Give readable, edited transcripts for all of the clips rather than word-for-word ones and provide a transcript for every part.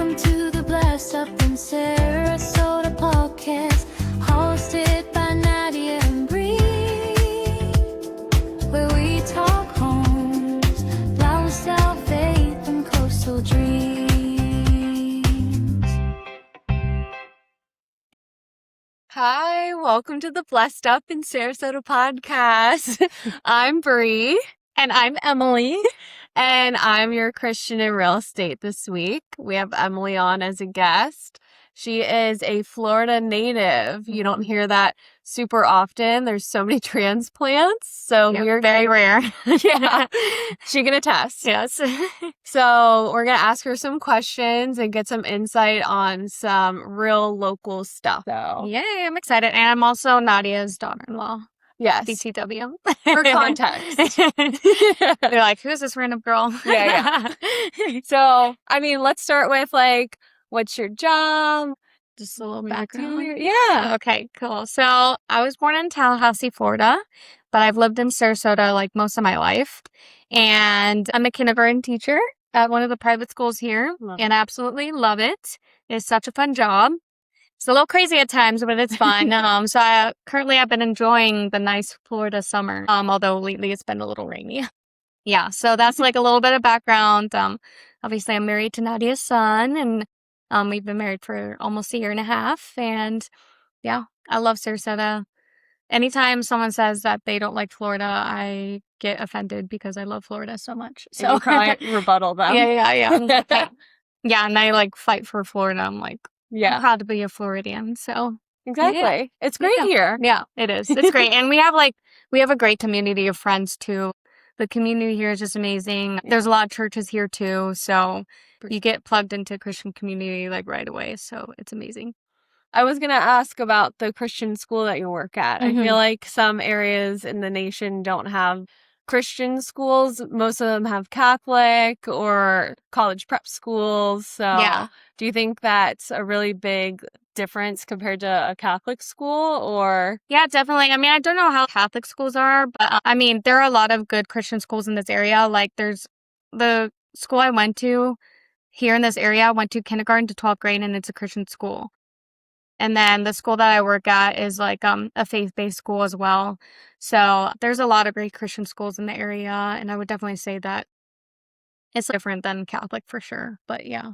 Welcome to the Blessed Up in Sarasota podcast, hosted by Nadia and Bree, where we talk homes, lifestyle, faith, and coastal dreams. Hi, welcome to the Blessed Up in Sarasota podcast. I'm Bree. And I'm Emily. And I'm your Christian in real estate this week. We have Emily on as a guest. She is a Florida native. You don't hear that super often. There's so many transplants. So we're very rare. Yeah. She can attest. Yes. So we're going to ask her some questions and get some insight on some real local stuff. So Yay, I'm excited. And I'm also Nadia's daughter-in-law. yes. BTW. For context. They're like, who's this random girl? Yeah. So, I mean, let's start with like, what's your job? Just a little What do you background. do? Yeah. Okay, cool. So I was born in Tallahassee, Florida, but I've lived in Sarasota like most of my life. And I'm a kindergarten teacher at one of the private schools here, and I absolutely love it. It's such a fun job. It's a little crazy at times, but it's fun. So currently I've been enjoying the nice Florida summer, although lately it's been a little rainy. Yeah, so that's like a little bit of background. Obviously I'm married to Nadia's son, and we've been married for almost a year and a half. And yeah, I love Sarasota. Anytime someone says that they don't like Florida, I get offended because I love Florida so much. So you can't rebuttal them. Yeah. Yeah, and I like fight for Florida. I'm like, Yeah. I'm proud to be a Floridian. So Exactly. Yeah. It's great here. yeah, it is. It's great. And we have a great community of friends too. The community here is just amazing. There's a lot of churches here too. So you get plugged into Christian community like right away. So it's amazing. I was going to ask about the Christian school that you work at. I feel like some areas in the nation don't have Christian schools. Most of them have Catholic or college prep schools. So Yeah. do you think that's a really big difference compared to a Catholic school or? Yeah, definitely. I mean, I don't know how Catholic schools are, but I mean, there are a lot of good Christian schools in this area. Like there's the school I went to here in this area, I went to kindergarten to 12th grade, and it's a Christian school. And then the school that I work at is like a faith-based school as well. So there's a lot of great Christian schools in the area, and I would definitely say that it's different than Catholic for sure. But yeah,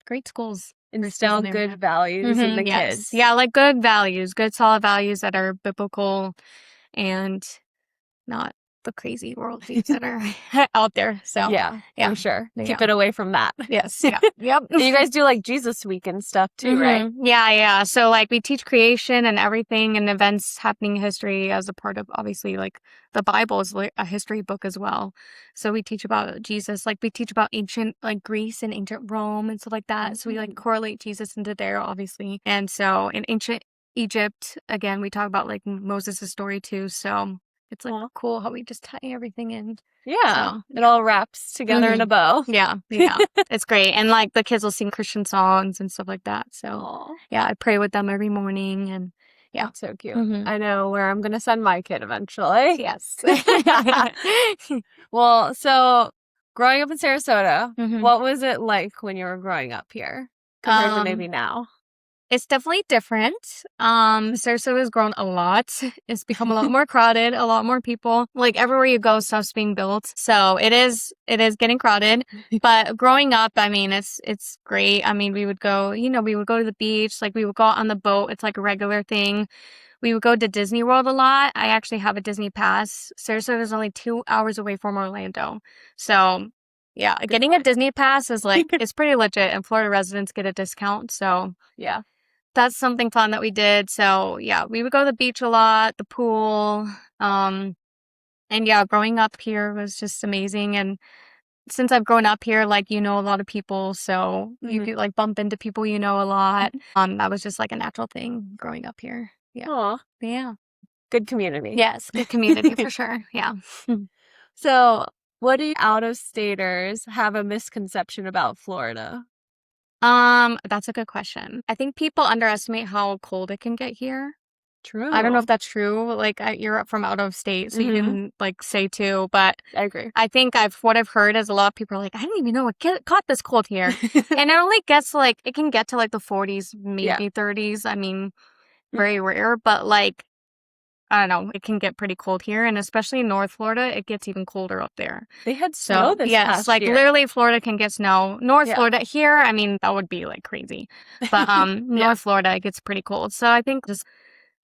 great schools. Instill good values in the yes. kids. Yeah, like good values, good solid values that are biblical and not the crazy worldviews that are out there. So Yeah, for sure. Yeah. Keep it away from that. Yes. Yeah. Yep. You guys do like Jesus Week and stuff too, right? Yeah. So like we teach creation and everything and events happening in history as a part of obviously like the Bible is like a history book as well. So we teach about Jesus, like we teach about ancient like Greece and ancient Rome and stuff like that. So we like correlate Jesus into there obviously. And so in ancient Egypt, again, we talk about like Moses' story too. So it's like cool how we just tie everything in. Yeah. So, it all wraps together in a bow. Yeah. It's great. And like the kids will sing Christian songs and stuff like that. So yeah, I pray with them every morning, and yeah. That's so cute. I know where I'm going to send my kid eventually. Yes. Well, so growing up in Sarasota, what was it like when you were growing up here compared to maybe now? It's definitely different. Sarasota has grown a lot. It's become a lot more crowded, a lot more people. Like everywhere you go, stuff's being built. So it is getting crowded. But growing up, I mean, it's great. I mean, we would go to the beach, like we would go out on the boat. It's like a regular thing. We would go to Disney World a lot. I actually have a Disney pass. Sarasota is only 2 hours away from Orlando. So yeah, getting a Disney pass is like, it's pretty legit, and Florida residents get a discount. So yeah. That's something fun that we did. So yeah, we would go to the beach a lot, the pool. And yeah, growing up here was just amazing. And since I've grown up here, like, a lot of people. So you could like bump into people a lot. That was just like a natural thing growing up here. Yeah. Aw. Yeah. Good community. Yes, good community for sure. Yeah. So what do out-of-staters have a misconception about Florida? That's a good question. I think people underestimate how cold it can get here. True. I don't know if that's true. Like, you're from out of state, so you can, like, say too. But I agree. I think what I've heard is a lot of people are like, I didn't even know it caught this cold here. And it only gets, like, it can get to, like, the 40s, maybe 30s. I mean, very rare. But, like, I don't know. It can get pretty cold here. And especially in North Florida, it gets even colder up there. They had snow So, this yes, past like, year. literally Florida can get snow. North Florida here, I mean, that would be, like, crazy. But North Florida, it gets pretty cold. So I think just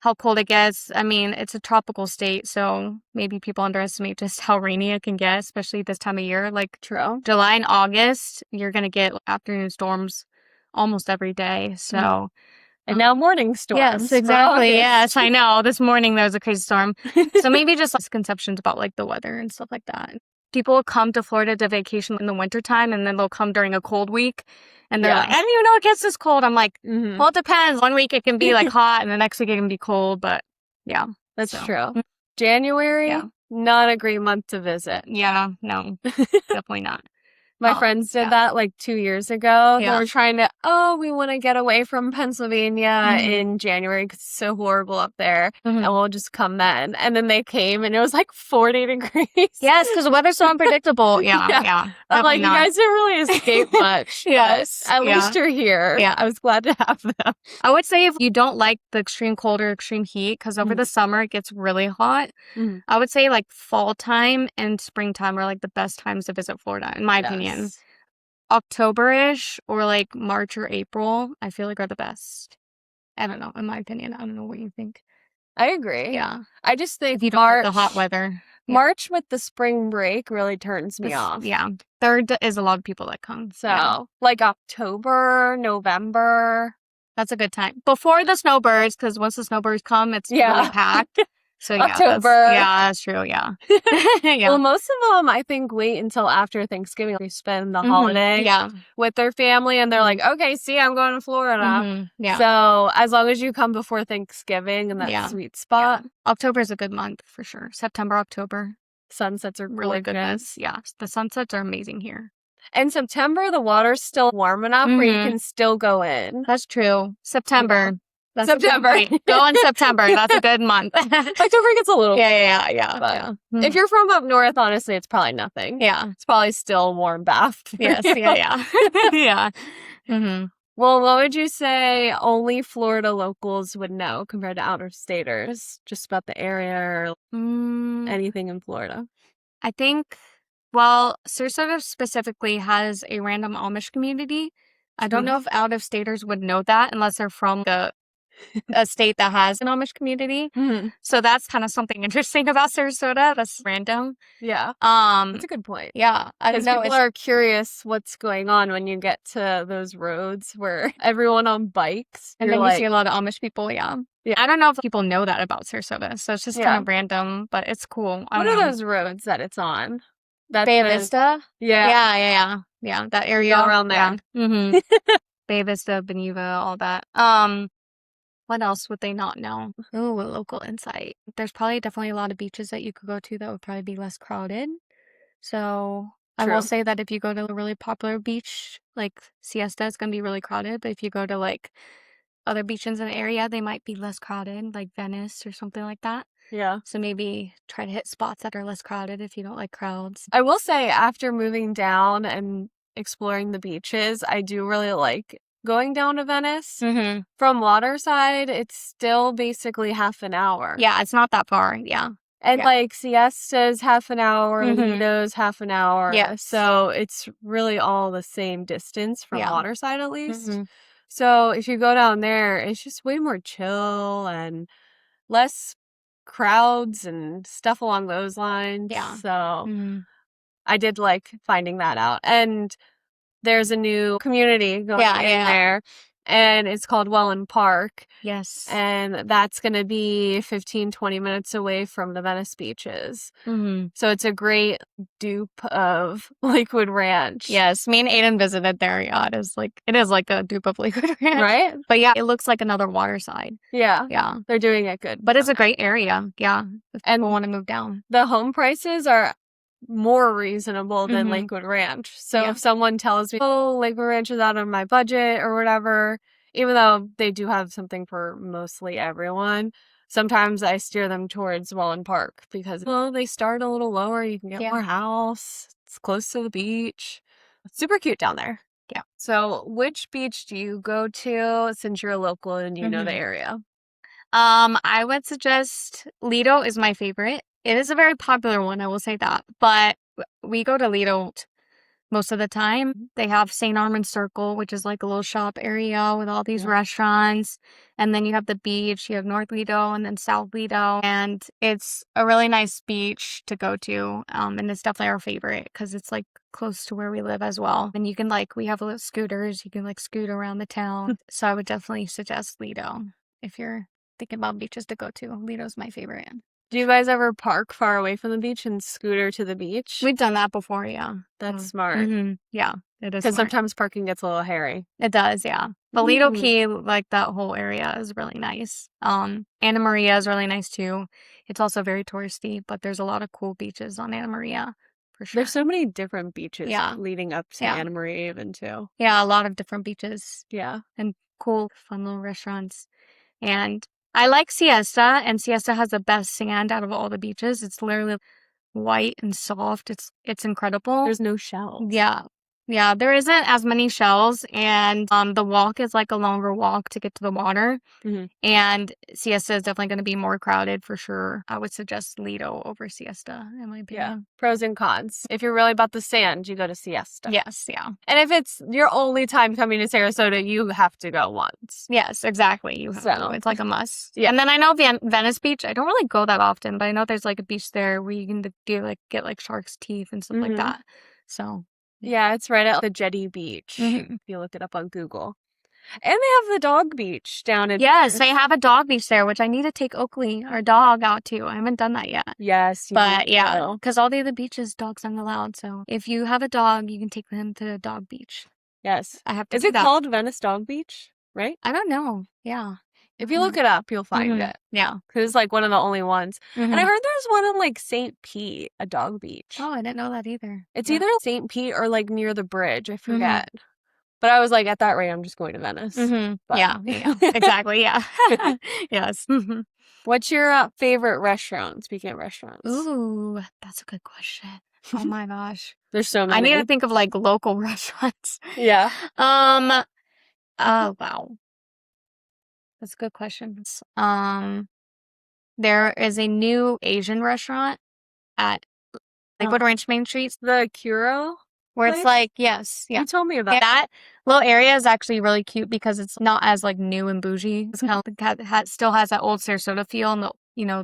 how cold it gets. I mean, it's a tropical state, so maybe people underestimate just how rainy it can get, especially this time of year. Like, True. July and August, you're going to get afternoon storms almost every day. So, And now morning storms. yes, for exactly. August. Yes, I know. This morning there was a crazy storm. So maybe just misconceptions about, like, the weather and stuff like that. People come to Florida to vacation in the wintertime, and then they'll come during a cold week. And they're like, I didn't even know it gets this cold. I'm like, well, it depends. One week it can be, like, hot, and the next week it can be cold. But, yeah. That's So, true. January, not a great month to visit. yeah, no, definitely not. My friends did that like 2 years ago. They Yeah. were trying to, we want to get away from Pennsylvania in January because it's so horrible up there. And we'll just come then. And then they came and it was like 40 degrees. Yes, because the weather's so unpredictable. Yeah. I'm like, you guys didn't really escape much. Yes. At least you're here. Yeah. I was glad to have them. I would say if you don't like the extreme cold or extreme heat, because over the summer it gets really hot, I would say like fall time and springtime are like the best times to visit Florida, in my opinion. October-ish or like March or April, I feel like are the best. I don't know, in my opinion. I don't know what you think. I agree. Yeah. I just think If you don't like the hot weather. March with the spring break really turns me off. Yeah. There is a lot of people that come. So, like October, November. That's a good time. Before the snowbirds, because once the snowbirds come, it's really packed. So, yeah. October. That's true. Yeah. Well, most of them, I think, wait until after Thanksgiving. They spend the holiday with their family, and they're like, okay, see, I'm going to Florida. Yeah. So, as long as you come before Thanksgiving in that sweet spot. October is a good month for sure. September, October. Sunsets are Really good. gorgeous. Yeah. The sunsets are amazing here. In September, the water's still warm enough where you can still go in. That's true. September. That's September. Go in September. That's a good month. October gets a little. Yeah. If you're from up north, honestly, it's probably nothing. Yeah. It's probably still warm bath. Yes. Yeah. Yeah. Well, what would you say only Florida locals would know compared to out-of-staters? Just about the area or anything in Florida? I think, well, Sarasota specifically has a random Amish community. I don't know if out-of-staters would know that unless they're from a state that has an Amish community. So that's kind of something interesting about Sarasota. That's random. Yeah. That's a good point. Yeah. I don't know. People are curious what's going on when you get to those roads where everyone on bikes. And then you see a lot of Amish people. Yeah. I don't know if people know that about Sarasota. So it's just kind of random, but it's cool. What are those roads that it's on? Bay Vista? Yeah. Yeah. That area. Go around there. Yeah. Bay Vista, Beneva, all that. What else would they not know? Oh, a local insight. There's probably definitely a lot of beaches that you could go to that would probably be less crowded. So I will say that if you go to a really popular beach, like Siesta, it's going to be really crowded. But if you go to like other beaches in the area, they might be less crowded, like Venice or something like that. Yeah. So maybe try to hit spots that are less crowded if you don't like crowds. I will say after moving down and exploring the beaches, I do really like going down to Venice. From Waterside, it's still basically half an hour. Yeah, it's not that far. Yeah. And like Siesta's half an hour, Lido's half an hour. Yeah. So it's really all the same distance from Waterside at least. So if you go down there, it's just way more chill and less crowds and stuff along those lines. Yeah. So I did like finding that out. And there's a new community going in there, and it's called Welland Park. Yes. And that's going to be 15-20 minutes away from the Venice beaches. So it's a great dupe of Lakewood Ranch. Yes. Me and Aiden visited there. Yeah. It is like a dupe of Lakewood Ranch. Right? But yeah, it looks like another Waterside. Yeah. Yeah. They're doing it good. But it's a great area. Yeah. If people want to move down. The home prices are more reasonable than Lakewood Ranch. So if someone tells me, Lakewood Ranch is out of my budget or whatever, even though they do have something for mostly everyone, Sometimes I steer them towards Wallen Park because, well, they start a little lower. You can get more house. It's close to the beach. It's super cute down there. Yeah. So which beach do you go to since you're a local and you know the area? I would suggest Lido is my favorite. It is a very popular one, I will say that. But we go to Lido most of the time. They have St. Armand Circle, which is like a little shop area with all these restaurants. And then you have the beach. You have North Lido and then South Lido. And it's a really nice beach to go to. And it's definitely our favorite because it's like close to where we live as well. And you can we have little scooters. You can scoot around the town. So I would definitely suggest Lido if you're thinking about beaches to go to. Lido's my favorite. Do you guys ever park far away from the beach and scooter to the beach? We've done that before, yeah. That's smart. Yeah, it is Because smart. sometimes parking gets a little hairy. It does, yeah. But Lido Key, that whole area is really nice. Anna Maria is really nice too. It's also very touristy, but there's a lot of cool beaches on Anna Maria, for sure. There's so many different beaches leading up to Anna Maria even too. Yeah, a lot of different beaches. Yeah. And cool, fun little restaurants. And I like Siesta, and Siesta has the best sand out of all the beaches. It's literally white and soft. It's incredible. There's no shells. Yeah. Yeah, there isn't as many shells, and the walk is a longer walk to get to the water. And Siesta is definitely going to be more crowded for sure. I would suggest Lido over Siesta, in my opinion. Yeah. Pros and cons. If you're really about the sand, you go to Siesta. Yes, yeah. And if it's your only time coming to Sarasota, you have to go once. Yes, exactly. You have to go. It's like a must. Yeah. And then I know Venice Beach. I don't really go that often, but I know there's a beach there where you can get shark's teeth and stuff like that. So. Yeah, it's right at the Jetty Beach. If you look it up on Google. And they have the dog beach down in... Yes, they have a dog beach there, which I need to take Oakley, our dog, out to. I haven't done that yet. Yes. But yeah, because all the other beaches, dogs aren't allowed. So if you have a dog, you can take him to the dog beach. Yes. I have to Is do it that. called Venice Dog Beach? Right? I don't know. Yeah. If you look it up, you'll find it. Yeah. Because it's one of the only ones. And I heard there's one in St. Pete, a dog beach. Oh, I didn't know that either. It's either St. Pete or near the bridge. I forget. But I was at that rate, I'm just going to Venice. Yeah, exactly. Yeah. Yes. What's your favorite restaurant? Speaking of restaurants. Ooh, that's a good question. Oh my gosh. There's so many. I need to think of local restaurants. Yeah. Oh, wow. That's a good question. There is a new Asian restaurant at Lakewood Ranch Main Street. The Curo? Where place? it's yes. Yeah. You told me about that little area is actually really cute because it's not as new and bougie. It's kind of still has that old Sarasota feel and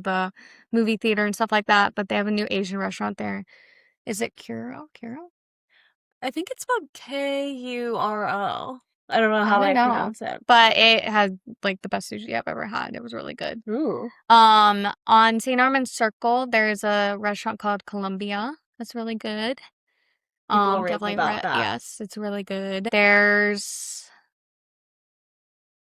the movie theater and stuff like that. But they have a new Asian restaurant there. Is it Curo? I think it's spelled Kuro. I don't know how I pronounce it. But it had the best sushi I've ever had. It was really good. Ooh. On St. Armand Circle, there's a restaurant called Columbia. That's really good. Definitely about that. Yes, it's really good. There's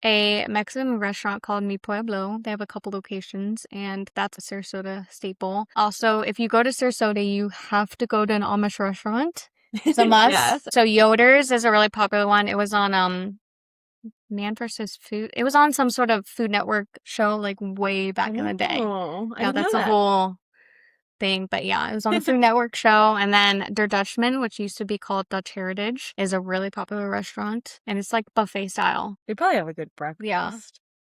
a Mexican restaurant called Mi Pueblo. They have a couple locations, and that's a Sarasota staple. Also, if you go to Sarasota, you have to go to an Amish restaurant. It's a must. Yes. So Yoder's is a really popular one. It was on Man vs. Food. It was on some sort of Food Network show way back in the day. Oh, Yeah, that's a whole thing. But yeah, it was on the Food Network show. And then Der Dutchman, which used to be called Dutch Heritage, is a really popular restaurant. And it's buffet style. They probably have a good breakfast. Yeah.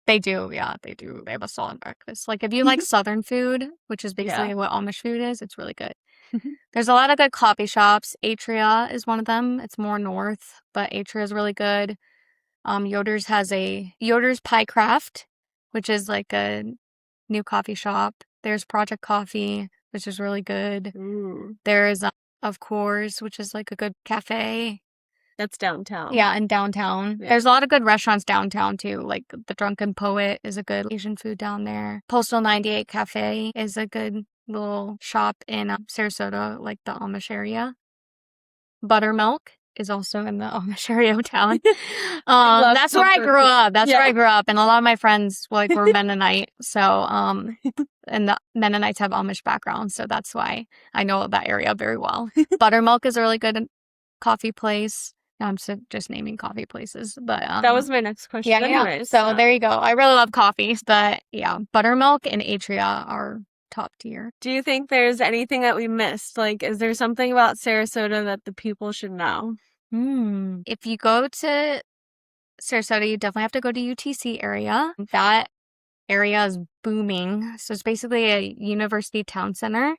They do. Yeah, they do. They have a solid breakfast. If you like Southern food, which is basically what Amish food is, it's really good. There's a lot of good coffee shops. Atria is one of them. It's more north, but Atria is really good. Yoder's has a Yoder's Pie Craft, which is a new coffee shop. There's Project Coffee, which is really good. Ooh. There's Of Course, which is a good cafe. That's downtown. Yeah, in downtown. Yeah. There's a lot of good restaurants downtown too. The Drunken Poet is a good Asian food down there. Postal 98 Cafe is a good little shop in Sarasota, the Amish area. Buttermilk is also in the Amish area of town. That's where I grew up. That's where I grew up. And a lot of my friends were Mennonite. So, and the Mennonites have Amish background. So that's why I know that area very well. Buttermilk is a really good coffee place. I'm just naming coffee places, but That was my next question yeah. anyways. So there you go. I really love coffee, but yeah, buttermilk and Atria are top tier. Do you think there's anything that we missed? Like, is there something about Sarasota that the people should know? If you go to Sarasota, you definitely have to go to UTC area. That area is booming. So it's basically a university town center,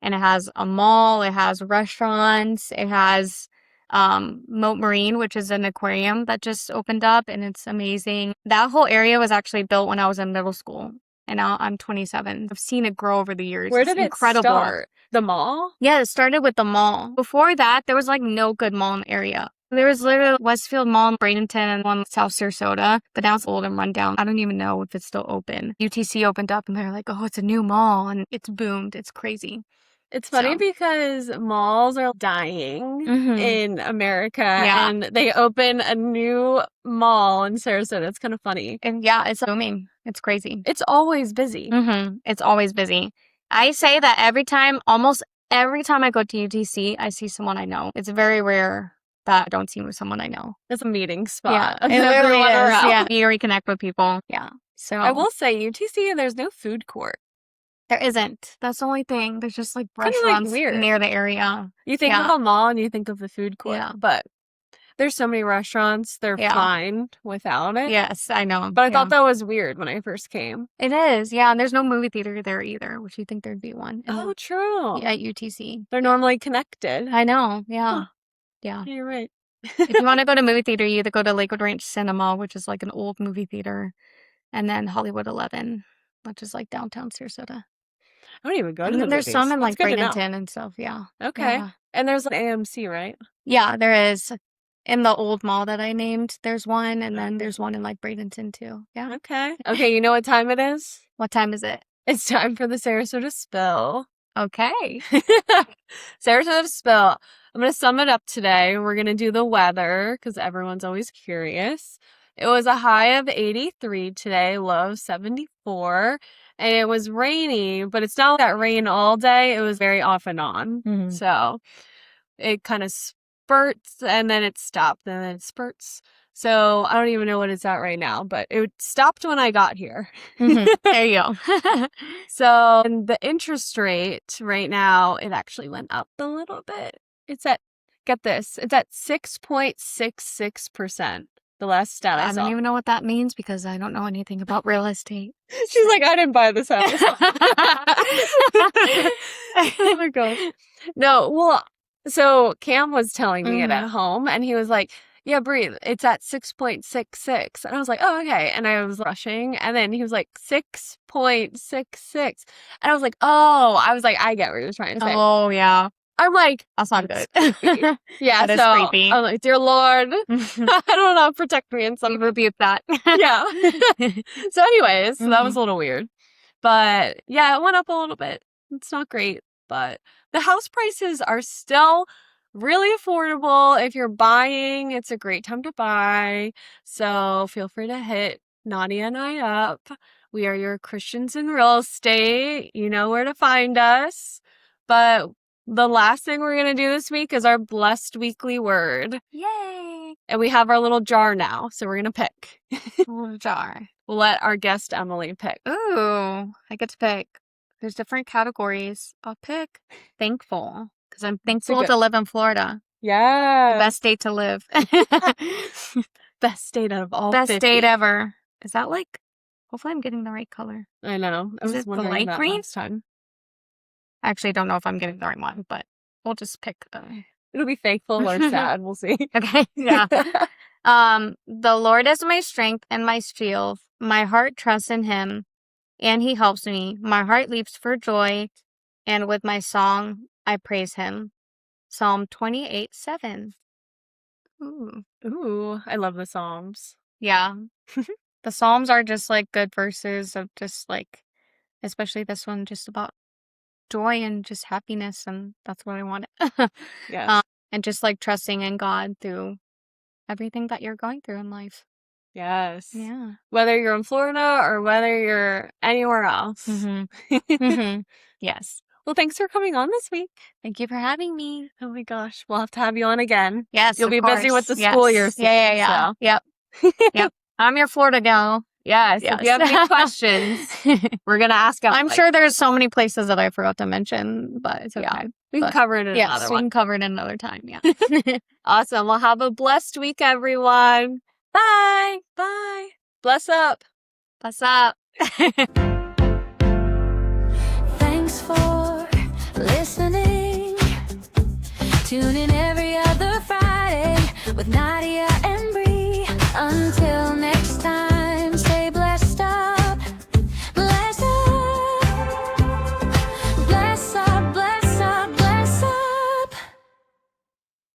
and it has a mall, it has restaurants, it has Moat Marine, which is an aquarium that just opened up, and it's amazing. That whole area was actually built when I was in middle school, and now I'm 27. I've seen it grow over the years. Where It's did it incredible. start? The mall? Yeah, it started with the mall. Before that, there was like no good mall in the area. There was literally Westfield Mall in Bradenton and one in South Sarasota, but now it's old and run down. I don't even know if it's still open. UTC opened up and they're like, oh, it's a new mall, and it's boomed. It's crazy. It's funny So. because malls are dying in America, Yeah. and they open a new mall in Sarasota. It's kind of funny. And yeah, it's booming. It's crazy. It's always busy. It's always busy. I say that almost every time I go to UTC, I see someone I know. It's very rare that I don't see someone I know. It's a meeting spot. Yeah, of it literally everyone is. around. Yeah, you reconnect with people. Yeah. So I will say UTC, there's no food court. there isn't. That's the only thing. There's just like Kinda, like, restaurants weird. near the area. You think Yeah. of a mall and you think of the food court. Yeah. But there's so many restaurants. They're Yeah. fine without it. Yes, I know. But I Yeah. thought that was weird when I first came. It is. Yeah, and there's no movie theater there either, which you think there'd be one. Oh, true. At UTC. They're normally connected. I know. Yeah. Huh. Yeah. You're right. If you want to go to movie theater, you either go to Lakewood Ranch Cinema, which is like an old movie theater, and then Hollywood 11, which is like downtown Sarasota. I don't even go to And the then there's movies. some in That's like good to know. Bradenton and stuff. Yeah. Okay. Yeah. And there's an AMC, right? Yeah, there is. In the old mall that I named, there's one, and then there's one in like Bradenton too. Yeah. Okay. Okay, you know what time it is? What time is it? It's time for the Sarasota Spill. Okay. Sarasota Spill. I'm going to sum it up today. We're going to do the weather because everyone's always curious. It was a high of 83 today, low of 74. And it was rainy, but it's not that rain all day. It was very off and on. So it kind of spurts and then it stopped and then it spurts. So I don't even know what it's at right now, but it stopped when I got here. There you go. So and the interest rate right now, it actually went up a little bit. It's at, get this, it's at 6.66%. The last stat I I saw. don't even know what that means because I don't know anything about real estate. She's like, I didn't buy this house. Oh my gosh. No, well, so Cam was telling me it at home and he was like, yeah, Brie, it's at 6.66. And I was like, oh, okay. And I was rushing. And then he was like, 6.66. And I was like, oh, I get what you're trying to say. Oh, yeah. I'm like, That's not good. yeah, That is so creepy. I'm like, dear Lord, I don't know, protect me in some. We rebuke that. Yeah. So anyways, so that was a little weird. But yeah, it went up a little bit. It's not great, but the house prices are still really affordable. If you're buying, it's a great time to buy. So feel free to hit Nadia and I up. We are your Christians in real estate. You know where to find us. But the last thing we're going to do this week is our blessed weekly word. Yay. And we have our little jar now. So we're going to pick. Little jar. We'll let our guest Emily pick. Ooh, I get to pick. There's different categories. I'll pick thankful because I'm thankful to live in Florida. Yeah. Best state to live. Best state out of all Best 50. state ever. Is that like, hopefully I'm getting the right color. I know. I Is was it the wondering light that green? last time. I actually don't know if I'm getting the right one, but we'll just pick the. It'll be thankful or sad. We'll see. Okay. Yeah. The Lord is my strength and my shield. My heart trusts in him, and he helps me. My heart leaps for joy, and with my song, I praise him. Psalm 28:7. Ooh. Ooh, I love the Psalms. Yeah. The Psalms are just like good verses of just like, especially this one, just about joy and just happiness. And that's what I want. Yes. And just like trusting in God through everything that you're going through in life. Yes. Yeah. Whether you're in Florida or whether you're anywhere else. Mm-hmm. Yes. Well, thanks for coming on this week. Thank you for having me. Oh my gosh, we'll have to have you on again. Yes, You'll of be busy with course. the school year Yes. soon. Yeah. So. Yep. Yep. I'm your Florida gal. Yes. If you have any questions, we're gonna ask out. I'm sure there's so many places that I forgot to mention, but It's okay. yeah. We can cover it in Yes, another we one. can cover it another time. Yeah. Awesome. Well, have a blessed week, everyone. Bye. Bye. Bless up. What's up? Thanks for listening. Tune in every other Friday with Nadia and